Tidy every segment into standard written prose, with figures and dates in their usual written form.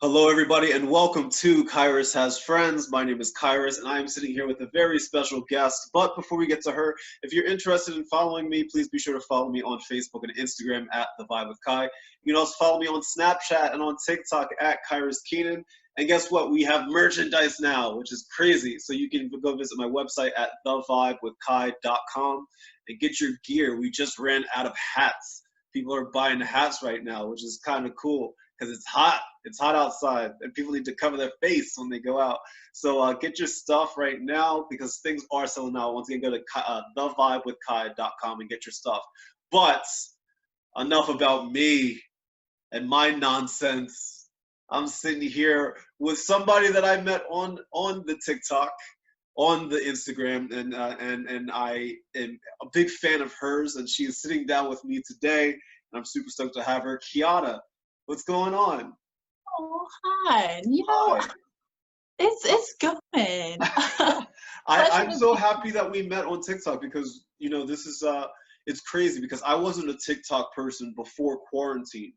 Hello, everybody, and welcome to Kyrus Has Friends. My name is Kyrus, and I am sitting here with a very special guest. But before we get to her, if you're interested in following me, please be sure to follow me on Facebook and Instagram at The Vibe with Kai. You can also follow me on Snapchat and on TikTok at Kyrus Keenan. And guess what? We have merchandise now, which is crazy. So you can go visit my website at thevibewithkai.com and get your gear. We just ran out of hats. People are buying hats right now, which is kind of cool because it's hot. It's hot outside, and people need to cover their face when they go out. So get your stuff right now because things are selling out. Once again, go to thevibewithkai.com and get your stuff. But enough about me and my nonsense. I'm sitting here with somebody that I met on the TikTok, on the Instagram, and I am a big fan of hers, and she is sitting down with me today, and I'm super stoked to have her. Kiana, what's going on? Oh, hi. Hi. It's going. I'm so happy that we met on TikTok because this is it's crazy because I wasn't a TikTok person before quarantine,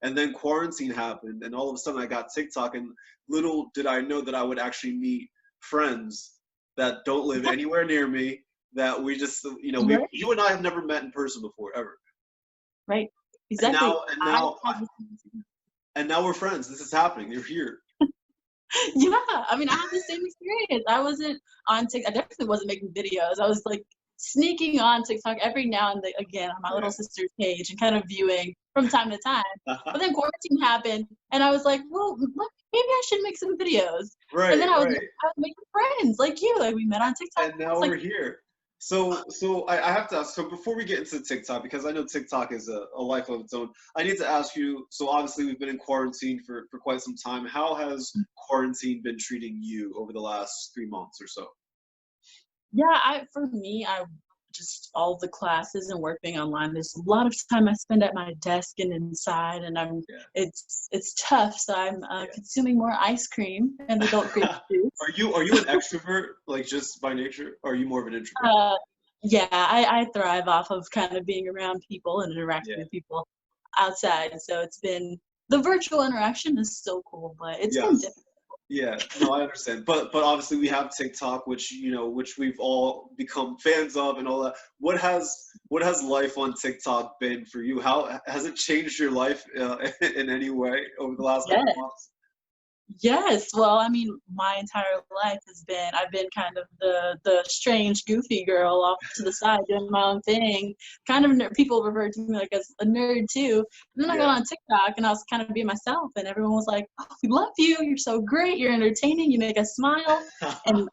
and then quarantine happened, and all of a sudden I got TikTok, and little did I know that I would actually meet friends that don't live anywhere near me. That we just Right. you and I have never met in person before ever. Right. Exactly. And now we're friends. This is happening. You're here. Yeah. I mean, I had the same experience. I wasn't on TikTok. I definitely wasn't making videos. I was like sneaking on TikTok every now and again on my little sister's page and kind of viewing from time to time. But then quarantine happened, and I was like, well, maybe I should make some videos. Right. And then I was making friends like you. Like we met on TikTok. And now we're here. So I have to ask, so before we get into TikTok, because I know TikTok is a life of its own, I need to ask you, so obviously we've been in quarantine for quite some time. How has quarantine been treating you over the last 3 months or so? Yeah, for me, I just all the classes and work being online. There's a lot of time I spend at my desk and inside, and it's tough. So I'm consuming more ice cream and adult grape juice. Are you an extrovert, like just by nature, or are you more of an introvert? Yeah, I thrive off of kind of being around people and interacting with people outside. So it's been the virtual interaction is still cool, but it's been difficult. Yeah, no, I understand. But obviously we have TikTok, which we've all become fans of and all that. What has life on TikTok been for you? How has it changed your life in any way over the last couple months? Yes, well, I mean, my entire life I've been kind of the strange, goofy girl off to the side doing my own thing. Kind of people refer to me like as a nerd too. And then I got on TikTok and I was kind of being myself, and everyone was like, "Oh, we love you. You're so great. You're entertaining. You make us smile." And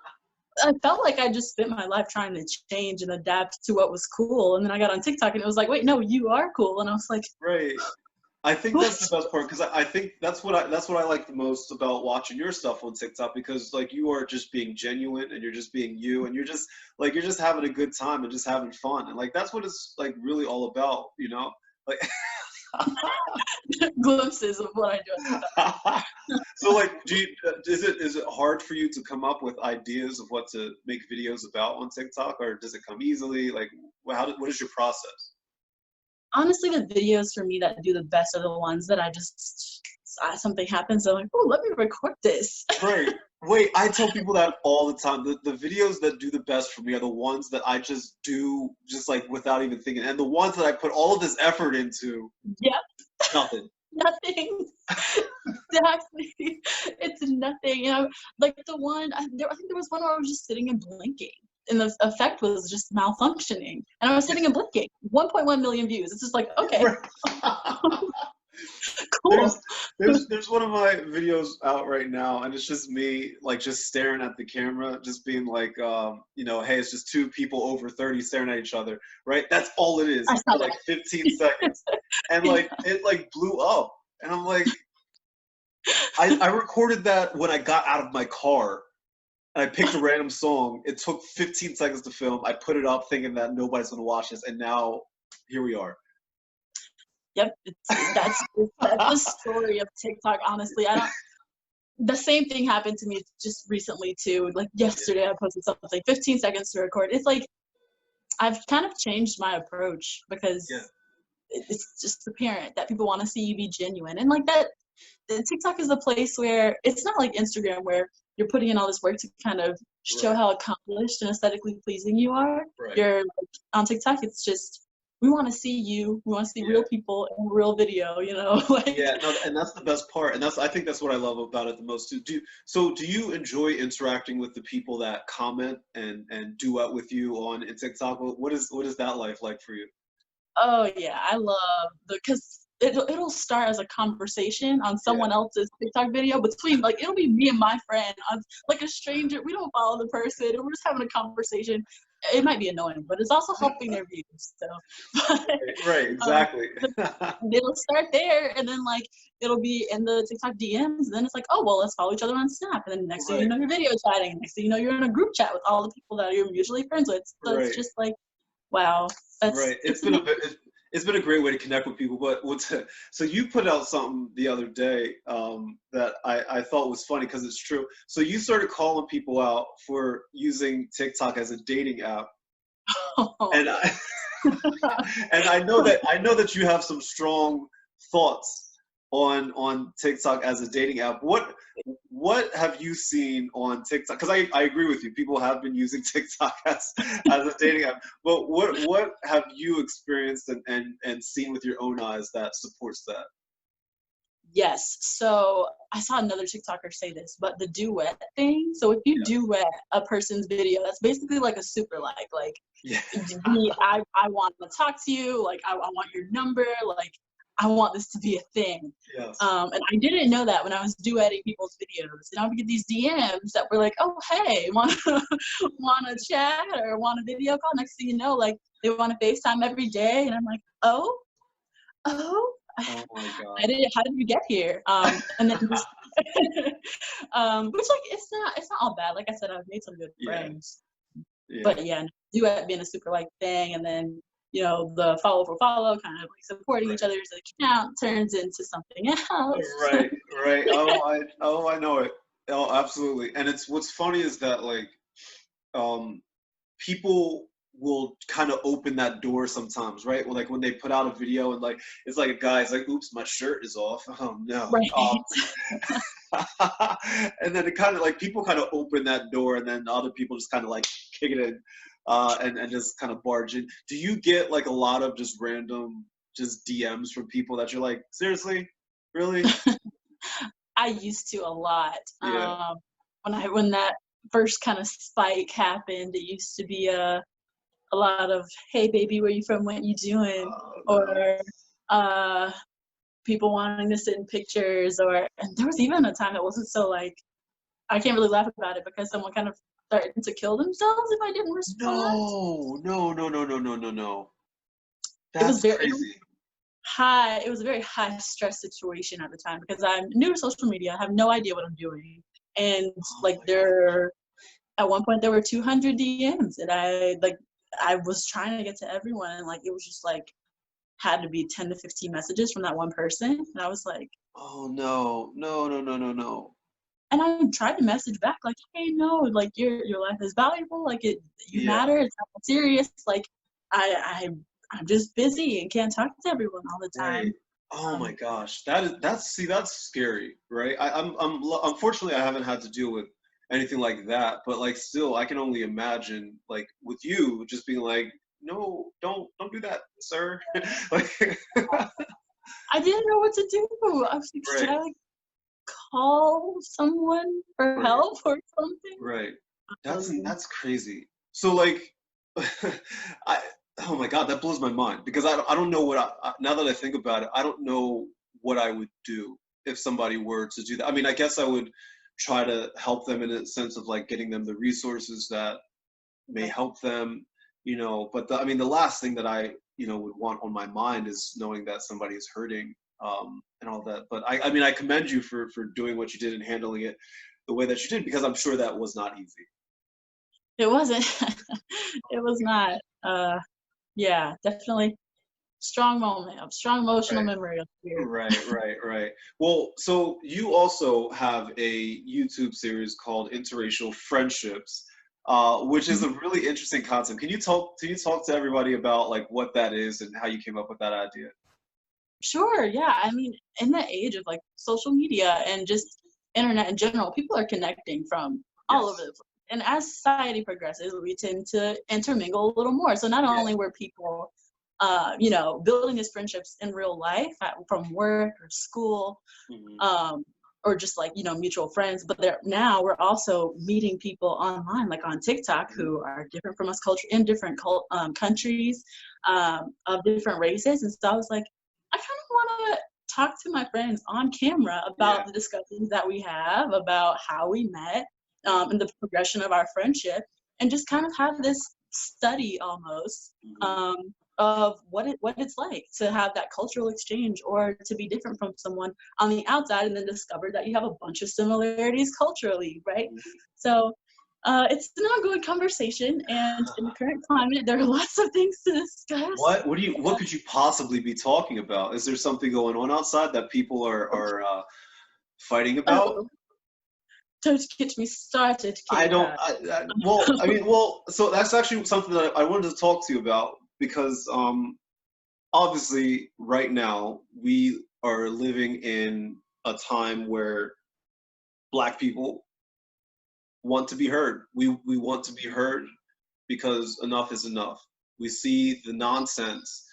I felt like I just spent my life trying to change and adapt to what was cool. And then I got on TikTok and it was like, "Wait, no, you are cool." And I was like, right. I think that's the best part because I think that's what I like the most about watching your stuff on TikTok, because like you are just being genuine and you're just being you, and you're just having a good time and just having fun, and like that's what it's like really all about, like glimpses of what I do. So like, is it hard for you to come up with ideas of what to make videos about on TikTok, or does it come easily? Like, what is your process? Honestly, the videos for me that do the best are the ones that something happens, I'm like, oh, let me record this. Right. Wait, I tell people that all the time. The videos that do the best for me are the ones that I just do just like without even thinking. And the ones that I put all of this effort into. Yep. Nothing. Nothing. Exactly. It's nothing. Like the one, I think there was one where I was just sitting and blinking, and the effect was just malfunctioning, and I was sitting and blinking. 1.1 million views. It's just like, okay. Cool. There's one of my videos out right now, and it's just me like just staring at the camera, just being like, hey, it's just two people over 30 staring at each other, right? That's all it is for like 15 seconds, and like it like blew up, and I'm like, I recorded that when I got out of my car. And I picked a random song. It took 15 seconds to film. I put it up thinking that nobody's going to watch this, and now here we are. Yep, that's the story of TikTok. Honestly, the same thing happened to me just recently too. Like yesterday, I posted something, 15 seconds to record. It's like I've kind of changed my approach because it's just apparent that people want to see you be genuine, and like that TikTok is a place where it's not like Instagram where you're putting in all this work to kind of show Right. how accomplished and aesthetically pleasing you are. Right. You're like, on TikTok, it's just we want to see you. We want to see Yeah. real people in real video. You know, like Yeah, no, and that's the best part, and I think that's what I love about it the most too. Do you enjoy interacting with the people that comment and duet with you on in TikTok? What is that life like for you? oh yeah, I love the because it'll start as a conversation on Yeah. someone else's TikTok video between like it'll be me and my friend on like a stranger. We don't follow the person, and we're just having a conversation. It might be annoying, but it's also helping their views. So, but, Right, right, um, exactly. but it'll start there, and then like it'll be in the TikTok DMs. And then it's like, oh well, let's follow each other on Snap, and then next thing you Right, know, you're video chatting. And next thing you know, you're in a group chat with all the people that you're usually friends with. So it's right, just like, wow, right. it's It's been a great way to connect with people. But so you put out something the other day that I thought was funny because it's true. So you started calling people out for using TikTok as a dating app, and I and I know that you have some strong thoughts on TikTok as a dating app. What have you seen on TikTok? Because I agree with you. People have been using TikTok as a dating app. But what have you experienced and seen with your own eyes that supports that? Yes. So I saw another TikToker say this, but the duet thing. So if you Yes. duet a person's video, that's basically like a super like Yeah. I want to talk to you, like I want your number, like I want this to be a thing. Yes. And I didn't know that when I was duetting people's videos, and I would get these DMs that were like, "Oh, hey, want to chat or want a video call?" Next thing you know, like they want to FaceTime every day, and I'm like, "Oh, oh, Oh my I God. didn't. How did we get here?" And then just, which like it's not all bad. Like I said, I've made some good Yeah. friends, Yeah. but yeah, duet being a super like thing, and then the follow for follow, kind of like supporting each Right. other's account turns into something else. Right, right. I know it. Oh, absolutely. And it's what's funny is that like um people will kind of open that door sometimes, right? Well, like when they put out a video and like it's like a guy's like, "Oops, my shirt is off." Oh no. Right. And then it kind of like people kind of open that door, and then other people just kind of like kick it in, and just kind of barge in. Do you get like a lot of just random just DMs from people that you're like, seriously, really? I used to a lot. Yeah. When that first kind of spike happened, it used to be a lot of "Hey baby, where you from? What you doing?" Oh no. or uh, people wanting to sit in pictures, and there was even a time that wasn't so like I can't really laugh about it because someone kind of threatened to kill themselves if I didn't respond. No, no, no, no, no, no, no, no. It was That's very it was crazy. high. It was a very high stress situation at the time because I'm new to social media. I have no idea what I'm doing, and Oh like my God. there at one point there were 200 DMs, and I was trying to get to everyone, and like it was just like had to be 10 to 15 messages from that one person, and I was like, Oh no, no, no, no, no, no. and I tried to message back like, hey, no, like your life is valuable, like you Yeah, matter, it's not serious, like I'm just busy and can't talk to everyone all the right. time. Oh my Um, gosh, that's scary, right? Unfortunately I haven't had to deal with anything like that, but like still, I can only imagine like with you just being like, no, don't do that, sir. Like, I didn't know what to do. I was like, should right, I like call someone for right, help or something? right. Um, That's crazy. So like, I oh my God, that blows my mind because I don't know now that I think about it, I don't know what I would do if somebody were to do that. I mean, I guess I would try to help them in a sense of like getting them the resources that may help them, But I mean, the last thing that I would want on my mind is knowing that somebody is hurting, and all that. But I mean, I commend you for doing what you did and handling it the way that you did because I'm sure that was not easy. it wasn't. It was not. Yeah, definitely strong moment, a strong emotional Right. memory up here. Right, right, right. Well, so you also have a YouTube series called Interracial Friendships, which is a really interesting concept. Can you talk to everybody about like what that is and how you came up with that idea? Sure, yeah. I mean, in the age of like social media and just internet in general, people are connecting from all over Yes. the place. And as society progresses, we tend to intermingle a little more. So not Yeah. only were people, building these friendships in real life from work or school, Hmm. um, or just like mutual friends, but they're now we're also meeting people online, like on TikTok, Hmm. who are different from us, culture in different countries, of different races. And so I was like, I kind of want to talk to my friends on camera Yeah. about the discussions that we have about how we met, Yeah. and the progression of our friendship, and just kind of have this study almost, Hmm. of what it's like to have that cultural exchange or to be different from someone on the outside and then discover that you have a bunch of similarities culturally, right? So it's an ongoing conversation, and in the current climate, there are lots of things to discuss. What could you possibly be talking about? Is there something going on outside that people are fighting about? Oh, don't get me started, I Kitty don't. Cat. So that's actually something that I wanted to talk to you about because obviously right now we are living in a time where Black people want to be heard. We want to be heard because enough is enough. We see the nonsense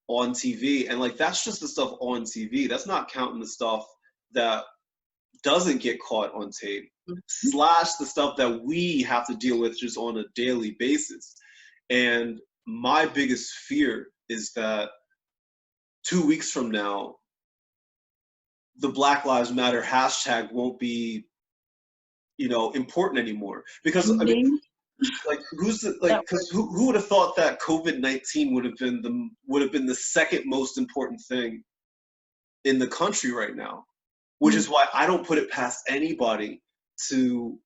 on TV, and like that's just the stuff on TV. That's not counting the stuff that doesn't get caught on tape, slash the stuff that we have to deal with just on a daily basis. And my biggest fear is that 2 weeks from now, the Black Lives Matter hashtag won't be, important anymore. Because I mean, Ending like, that because who would have thought that COVID-19 would have been the second most important thing in the country right now? Which word. is why I don't put it past anybody to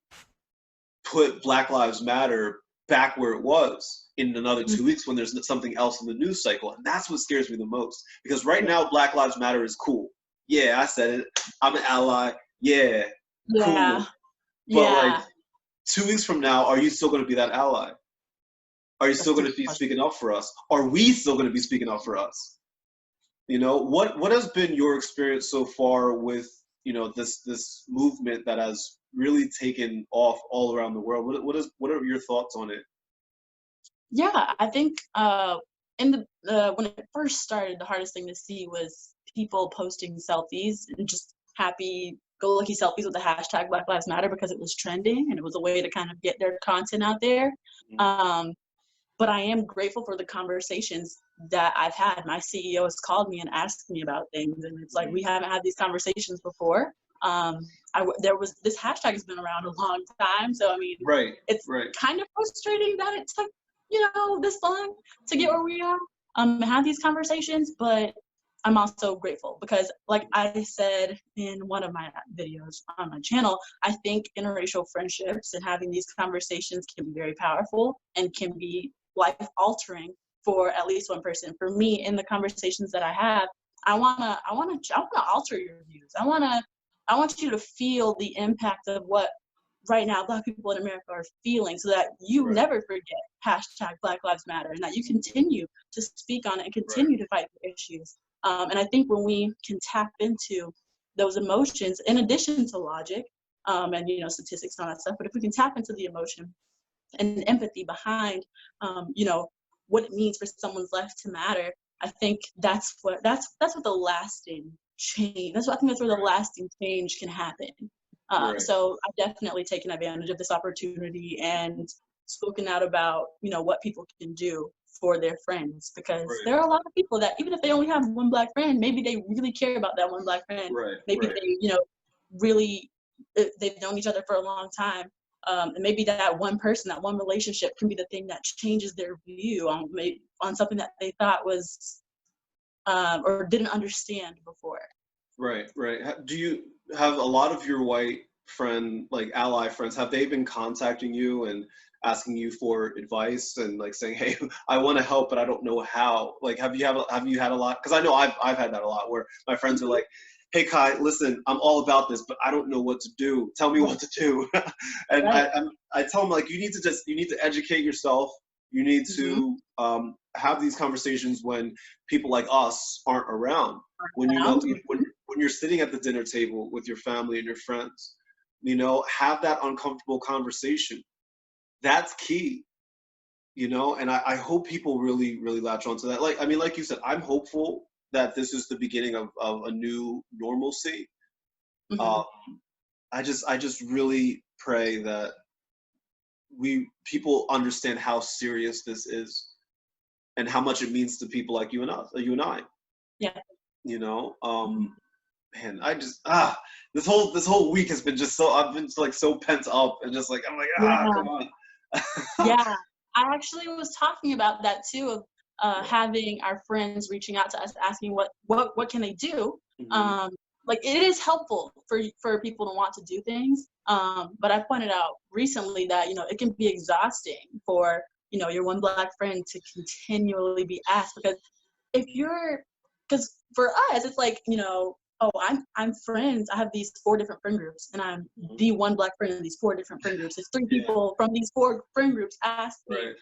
put Black Lives Matter back where it was in another Mhm. 2 weeks when there's something else in the news cycle. And that's what scares me the most. Because right Yeah. now, Black Lives Matter is cool. Yeah, I said it. I'm an ally. Yeah, Yeah. cool. But like Yeah. 2 weeks from now, are you still going to be that ally? Are you That's still the going to be question. speaking up for us? Are we still going to be speaking up for us? What has been your experience so far with this movement that has really taken off all around the world? What are your thoughts on it? Yeah, I think in the when it first started, the hardest thing to see was people posting selfies and just happy go lucky selfies with the hashtag Black Lives Matter because it was trending and it was a way to kind of get their content out there. Mhm. Um, but I am grateful for the conversations that I've had. My CEO has called me and asked me about things, and it's like we Mhm. haven't had these conversations before. There was this hashtag has been around a long time, so I mean, Right, it's right. kind of frustrating that it took this long to get Mhm. where we are. Have these conversations, but I'm also grateful because, like I said in one of my videos on my channel, I think interracial friendships and having these conversations can be very powerful and can be life altering for at least one person. For me, in the conversations that I have, I wanna alter your views. I want you to feel the impact of what right now Black people in America are feeling, so that you Right. never forget hashtag Black Lives Matter, and that you Mhm. continue to speak on it and Right. continue to fight for issues. And I think when we can tap into those emotions, in addition to logic, and statistics and all that stuff, but if we can tap into the emotion and empathy behind, what it means for someone's life to matter, I think that's what the lasting change. I think that's where the Right. lasting change can happen. Right. So I've definitely taken advantage of this opportunity and spoken out about what people can do for their friends, because Right. there are a lot of people that even if they only have one Black friend, maybe they really care about that one Black friend. Right. Maybe Right. they really they've known each other for a long time, and maybe that one person, that one relationship, can be the thing that changes their view on something that they thought was or didn't understand before. Right. Right. Do you have a lot of your white friend, like ally friends, have they been contacting you and asking you for advice and like saying, "Hey, I want to help, but I don't know how." Like, have you had a lot? Because I know I've had that a lot where my friends are like, "Hey, Kai, listen, I'm all about this, but I don't know what to do. Tell me what to do." And Right. I tell them like, you need to educate yourself. You need Mm-hmm. to have these conversations when people like us aren't around. When you know, Around. when you're sitting at the dinner table with your family and your friends, you know, have that uncomfortable conversation. That's key, you know, and I hope people really, really latch onto that. Like, I mean, like you said, I'm hopeful that this is the beginning of a new normalcy. Mm-hmm. Um, I just really pray that people understand how serious this is and how much it means to people like you and I, Yeah. you know. Mhm. Man, I just this whole week has been just so I've been like so pent up and just like I'm like Yeah. come on. Yeah. I actually was talking about that too, of Yeah. having our friends reaching out to us asking what can they do. Mhm. Um, like it is helpful for people to want to do things. But I pointed out recently that it can be exhausting for your one black friend to continually be asked, because if you're because for us it's like, oh, I'm friends, I have these four different friend groups, and I'm Mhm. the one black friend in these four different friend groups. If three Yeah. people from these four friend groups ask me, Right.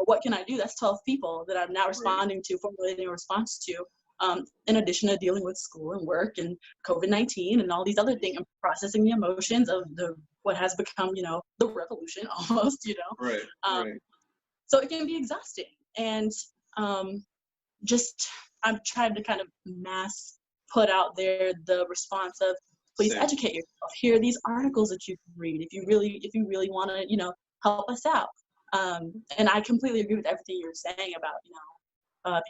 what can I do, that's 12 people that I'm now Right. responding to, formulating a response to, in addition to dealing with school and work and COVID-19 and all these other things, and processing the emotions of the what has become the revolution almost. Right. um, Right. so it can be exhausting. And um, just I'm trying to kind of mass put out there the response of, please Same. educate yourself. Here are these articles that you can read if you really want to help us out. And I completely agree with everything you're saying about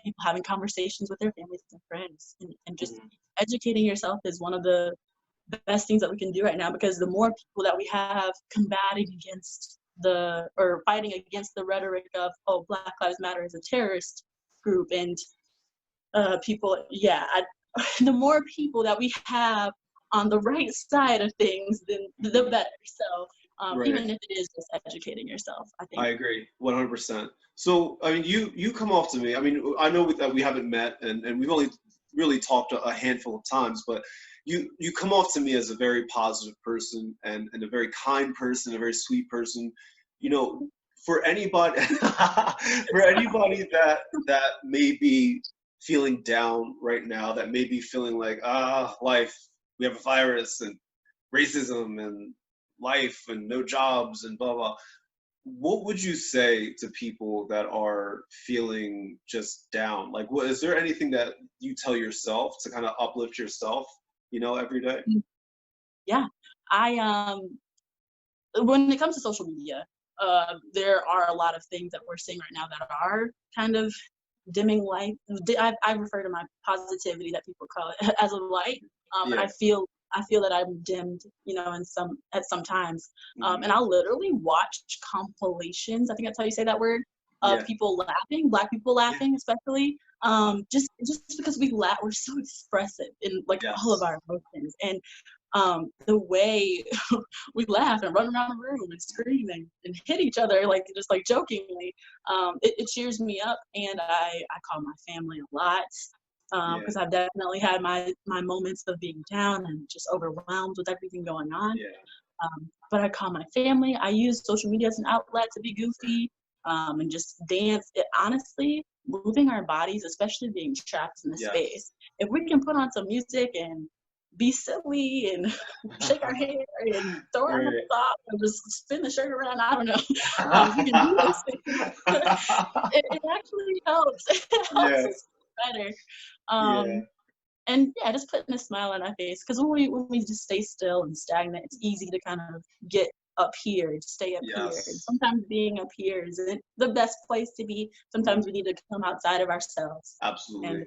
people having conversations with their families and friends, and just Mhm. educating yourself is one of the best things that we can do right now, because the more people that we have combating against or fighting against the rhetoric of, oh, Black Lives Matter is a terrorist group, and people, the more people that we have on the right side of things, then the Mhm. better. So Right. even if it is just educating yourself, I think. I agree 100%. So, I mean, you come off to me. I mean, I know that we haven't met and we've only really talked a handful of times, but you come off to me as a very positive person and a very kind person, a very sweet person. You know, for anybody for anybody that may be feeling down right now, that may be feeling like life, we have a virus and racism and life and no jobs and blah blah, what would you say to people that are feeling just down? Like, what is there anything that you tell yourself to kind of uplift yourself, you know, every day? Yeah, I when it comes to social media, there are a lot of things that we're seeing right now that are kind of dimming light. I refer to my positivity, that people call it, as a light. And Yeah. I feel that I'm dimmed, in some times. Hmm. And I'll literally watch compilations. I think that's how you say that word. Of Yeah. people laughing, Black people Yeah. laughing, especially. Just because we laugh, we're so expressive in like all of Yes. our emotions, and the way we laugh and run around the room and scream and hit each other, like just like jokingly. It cheers me up, and I call my family a lot, Yeah. because I've definitely had my moments of being down and just overwhelmed with everything going on. Yeah. But I call my family. I use social media as an outlet to be goofy, and just dance. Honestly, moving our bodies, especially being trapped in the Yes. space, if we can put on some music and be silly and shake our hair and throw our Right. hands off and just spin the shirt around, I don't know. If we can do those things, it actually helps. It helps Yeah. us better. Yeah. Um, and yeah, just putting a smile on our face, because when we just stay still and stagnant, it's easy to kind of get up here and stay up here. And Yes. sometimes being up here isn't the best place to be. Sometimes Mhm. we need to come outside of ourselves. And Absolutely.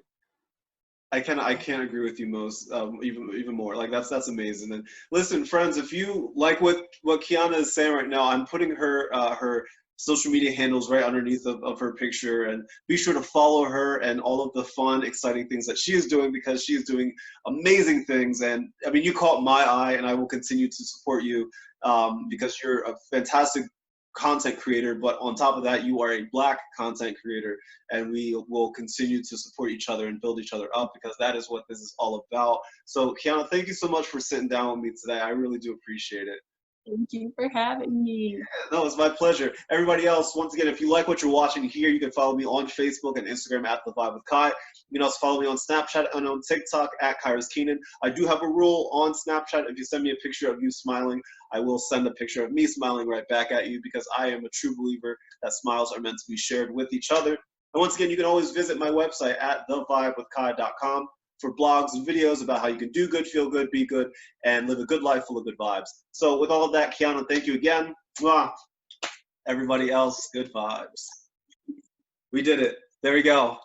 I can't agree with you most even more. Like that's amazing. And listen, friends, if you like what Kiana is saying right now, I'm putting her social media handles right underneath of her picture, and be sure to follow her and all of the fun, exciting things that she is doing, because she is doing amazing things. And I mean, you caught my eye, and I will continue to support you because you're a fantastic content creator. But on top of that, you are a Black content creator, and we will continue to support each other and build each other up, because that is what this is all about. So, Kiana, thank you so much for sitting down with me today. I really do appreciate it. Thank you for having me. No, it's my pleasure. Everybody else, once again, if you like what you're watching here, you can follow me on Facebook and Instagram at The Vibe with Kai. You can also follow me on Snapchat and on TikTok at Kyrus Keenan. I do have a rule on Snapchat. If you send me a picture of you smiling, I will send a picture of me smiling right back at you, because I am a true believer that smiles are meant to be shared with each other. And once again, you can always visit my website at thevibewithkai.com for blogs and videos about how you can do good, feel good, be good, and live a good life full of good vibes. So with all of that, Kiana, thank you again. Mwah. Everybody else, good vibes. We did it. There we go.